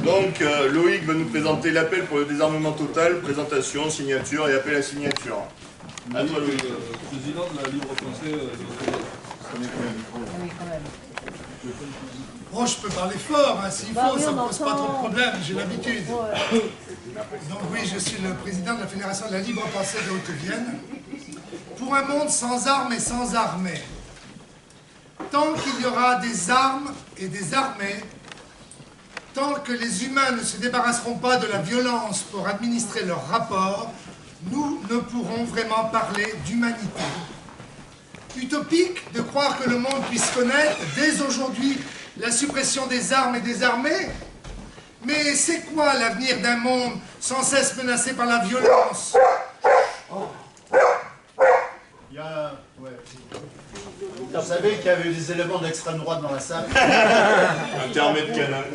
Donc, Loïc va nous présenter l'appel pour le désarmement total, présentation, signature et appel à signature. À toi, Loïc. Président de la Libre Pensée Bon, je peux parler fort, hein, s'il faut, ça ne me pose pas trop de problème, j'ai l'habitude. Donc oui, je suis le président de la Fédération de la Libre Pensée de Haute-Vienne. Pour un monde sans armes et sans armées. Tant qu'il y aura des armes et des armées, tant que les humains ne se débarrasseront pas de la violence pour administrer leurs rapports, nous ne pourrons vraiment parler d'humanité. Utopique de croire que le monde puisse connaître, dès aujourd'hui, la suppression des armes et des armées? Mais c'est quoi l'avenir d'un monde sans cesse menacé par la violence? Vous savez qu'il y avait des éléments d'extrême droite dans la salle. Intermède canal.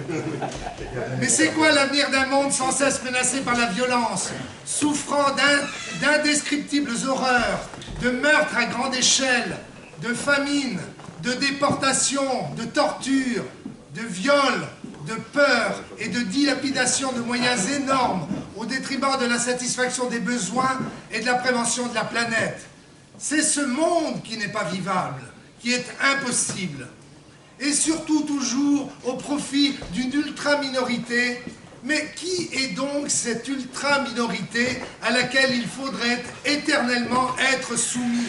Mais c'est quoi l'avenir d'un monde sans cesse menacé par la violence, souffrant d'indescriptibles horreurs, de meurtres à grande échelle, de famine, de déportation, de torture, de viols, de peur et de dilapidation de moyens énormes au détriment de la satisfaction des besoins et de la prévention de la planète? C'est ce monde qui n'est pas vivable, qui est impossible. Et surtout toujours au profit d'une ultra-minorité. Mais qui est donc cette ultra-minorité à laquelle il faudrait éternellement être soumis?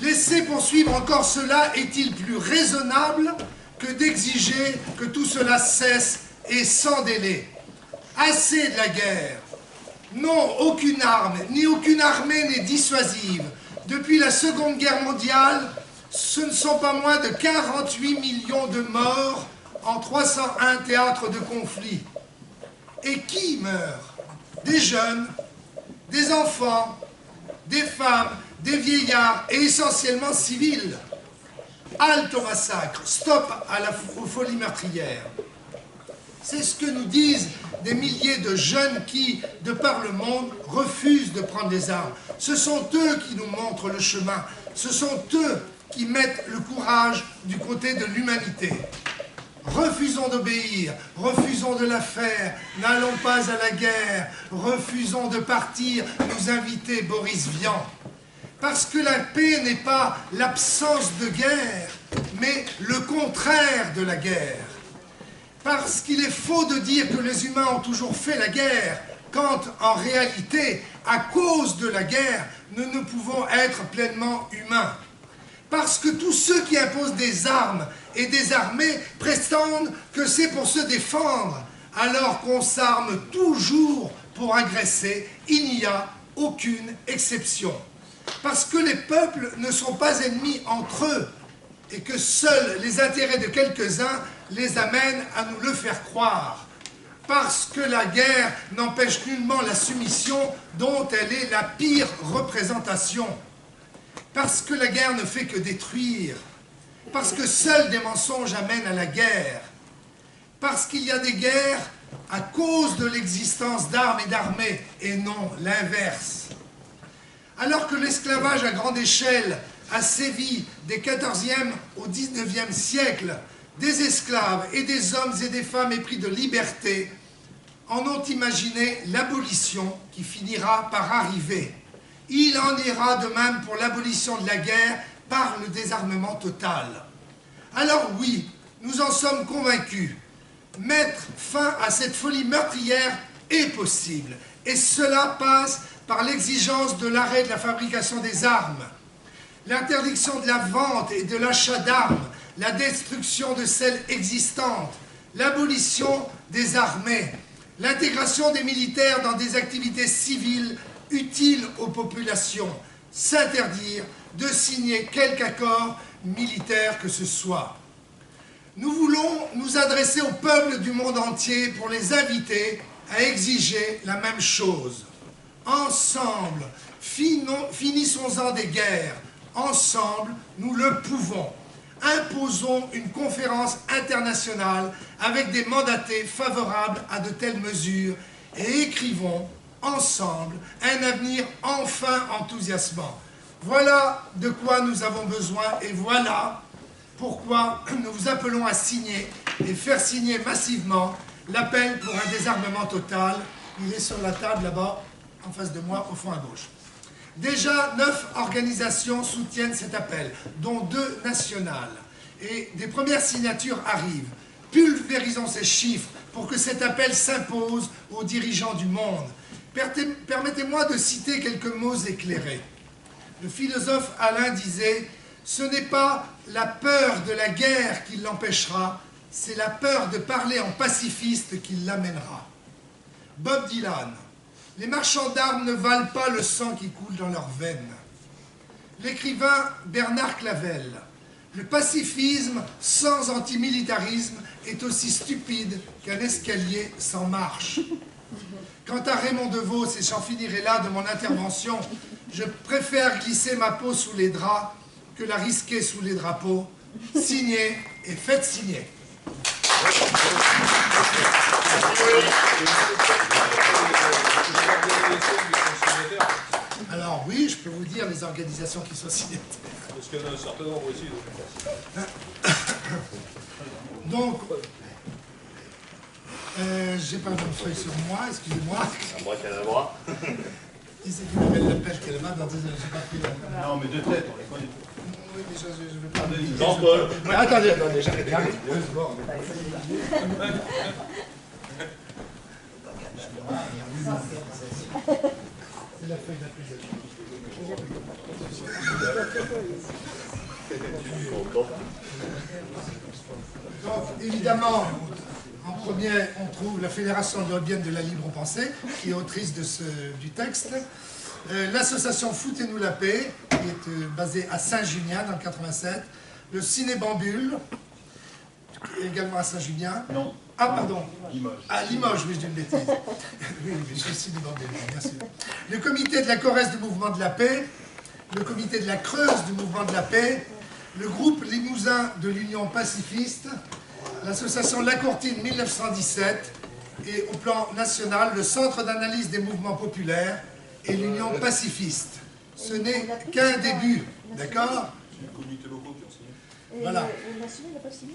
Laisser poursuivre encore cela est-il plus raisonnable que d'exiger que tout cela cesse et sans délai? Assez de la guerre. Non, aucune arme, ni aucune armée n'est dissuasive. Depuis la Seconde Guerre mondiale, ce ne sont pas moins de 48 millions de morts en 301 théâtres de conflit. Et qui meurt? Des jeunes, des enfants, des femmes, des vieillards et essentiellement civils. Halte au massacre, stop aux folies meurtrières. C'est ce que nous disent des milliers de jeunes qui, de par le monde, refusent de prendre les armes. Ce sont eux qui nous montrent le chemin. Ce sont eux qui mettent le courage du côté de l'humanité. Refusons d'obéir, refusons de la faire, n'allons pas à la guerre, refusons de partir, nous invitait Boris Vian. Parce que la paix n'est pas l'absence de guerre, mais le contraire de la guerre. Parce qu'il est faux de dire que les humains ont toujours fait la guerre, quand en réalité, à cause de la guerre, nous ne pouvons être pleinement humains. Parce que tous ceux qui imposent des armes et des armées prétendent que c'est pour se défendre, alors qu'on s'arme toujours pour agresser, il n'y a aucune exception. Parce que les peuples ne sont pas ennemis entre eux, et que seuls les intérêts de quelques-uns les amènent à nous le faire croire. Parce que la guerre n'empêche nullement la soumission dont elle est la pire représentation. Parce que la guerre ne fait que détruire. Parce que seuls des mensonges amènent à la guerre. Parce qu'il y a des guerres à cause de l'existence d'armes et d'armées, et non l'inverse. Alors que l'esclavage à grande échelle a sévi des 14e au 19e siècle, des esclaves et des hommes et des femmes épris de liberté en ont imaginé l'abolition qui finira par arriver. Il en ira de même pour l'abolition de la guerre par le désarmement total. Alors oui, nous en sommes convaincus. Mettre fin à cette folie meurtrière est possible. Et cela passe par l'exigence de l'arrêt de la fabrication des armes, l'interdiction de la vente et de l'achat d'armes, la destruction de celles existantes, l'abolition des armées, l'intégration des militaires dans des activités civiles utiles aux populations, s'interdire de signer quelque accord militaire que ce soit. Nous voulons nous adresser aux peuples du monde entier pour les inviter à exiger la même chose. Ensemble, finissons-en des guerres. Ensemble, nous le pouvons. Imposons une conférence internationale avec des mandatés favorables à de telles mesures et écrivons ensemble un avenir enfin enthousiasmant. Voilà de quoi nous avons besoin et voilà pourquoi nous vous appelons à signer et faire signer massivement l'appel pour un désarmement total. Il est sur la table là-bas, en face de moi, au fond à gauche. Déjà, 9 organisations soutiennent cet appel, dont 2 nationales. Et des premières signatures arrivent. Pulvérisons ces chiffres pour que cet appel s'impose aux dirigeants du monde. Permettez-moi de citer quelques mots éclairés. Le philosophe Alain disait « Ce n'est pas la peur de la guerre qui l'empêchera, c'est la peur de parler en pacifiste qui l'amènera. » Bob Dylan. Les marchands d'armes ne valent pas le sang qui coule dans leurs veines. L'écrivain Bernard Clavel. Le pacifisme sans antimilitarisme est aussi stupide qu'un escalier sans marche. Quant à Raymond DeVos, et j'en finirai là de mon intervention, je préfère glisser ma peau sous les draps que la risquer sous les drapeaux. Signez et faites signer. Alors oui, je peux vous dire les organisations qui sont signataires. Parce qu'il y en a un certain nombre ici. Donc, j'ai pas de feuille sur moi, excusez-moi. C'est moi qui ai la voix. Qui c'est qui m'appelle l'appel qui est là-bas? J'ai pas pris la... Non, mais de tête, on les connaît. Oui, mais je vais pas... Jean-Paul. Mais attendez, j'arrive. C'est la feuille d'accusation. Donc, évidemment, en premier, on trouve la Fédération européenne de la libre pensée, qui est autrice du texte. L'association Foutez-nous la paix, qui est basée à Saint-Junien, dans le 87. Le Ciné-Bambule, également à Saint-Junien. Non. Ah, pardon. Limoges. À Limoges, oui, je dis une bêtise. Oui, je suis Ciné-Bambule, bien sûr. Le comité de la Corrèze du mouvement de la paix. Le comité de la Creuse du mouvement de la paix. Le groupe Limousin de l'Union pacifiste. L'association La Courtine 1917. Et au plan national, le Centre d'analyse des mouvements populaires et l'Union pacifiste. Ce n'est qu'un début, d'accord? Les comités locaux qui ont signé. Voilà. Le national n'a pas signé.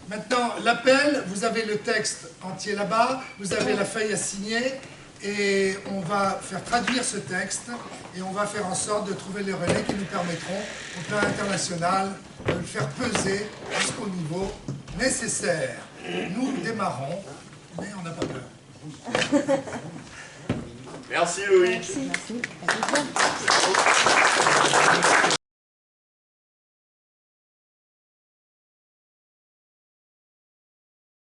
Maintenant, l'appel, vous avez le texte entier là-bas, vous avez la feuille à signer, et on va faire traduire ce texte, et on va faire en sorte de trouver les relais qui nous permettront, au plan international, de le faire peser jusqu'au niveau nécessaire. Nous démarrons, mais on n'a pas peur. Merci Loïc. Merci.